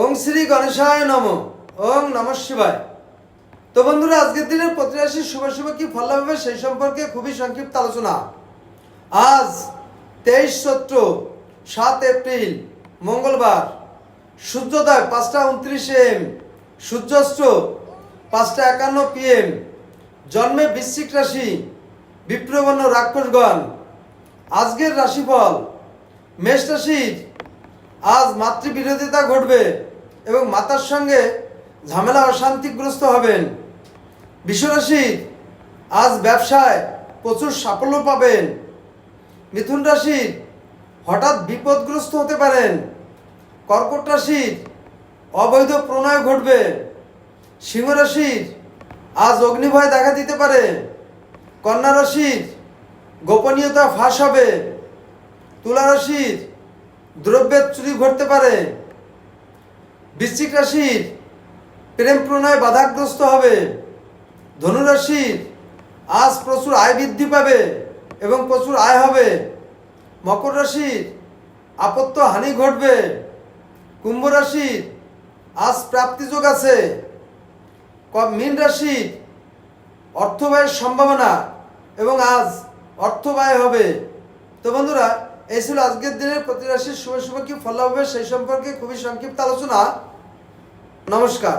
ওং শ্রী গণেশায় নম। ওং নমঃ শিবায়। তো বন্ধুরা, আজকের দিনের প্রতি রাশির শুভ শুভ কি ফল লাভ হবে সেই সম্পর্কে খুবই সংক্ষিপ্ত আলোচনা। আজ 23 চৈত্র 7 এপ্রিল মঙ্গলবার। সূর্যোদয় 5:29 AM, সূর্যাস্ত 5:51 PM। জন্মে বৃশ্চিক রাশি, বিপ্রবর্ণ রাক্ষসগণ। আজকের রাশিফল: মেষ রাশির আজ মাতৃবিরোধিতা ঘটবে এবং মাতার সঙ্গে ঝামেলা অশান্তিগ্রস্ত হবেন। বৃষ রাশির আজ ব্যবসায় প্রচুর সাফল্য পাবেন। মিথুন রাশির হঠাৎ বিপদগ্রস্ত হতে পারেন। কর্কট রাশির অবৈধ প্রণয় ঘটবে। সিংহ রাশির আজ অগ্নিভয় দেখা দিতে পারে। কন্যা রাশির গোপনীয়তা ফাঁস হবে। তুলা রাশির দ্রব্যের চুরি ঘটতে পারে। বৃশ্চিক রাশির প্রেম প্রণয় বাধাগ্রস্ত হবে। ধনু রাশির আজ প্রচুর আয় বৃদ্ধি পাবে এবং প্রচুর আয় হবে। মকর রাশির আপত্য হানি ঘটবে। কুম্ভ রাশির আজ প্রাপ্তিযোগ আছে। মীন রাশির অর্থ ব্যয়ের সম্ভাবনা এবং আজ অর্থ ব্যয় হবে। তো বন্ধুরা, এই ছিল আজকের দিনের প্রতি রাশির শুভ শুভ কি ফল হবে সেই সম্পর্কে খুবই সংক্ষিপ্ত আলোচনা। নমস্কার।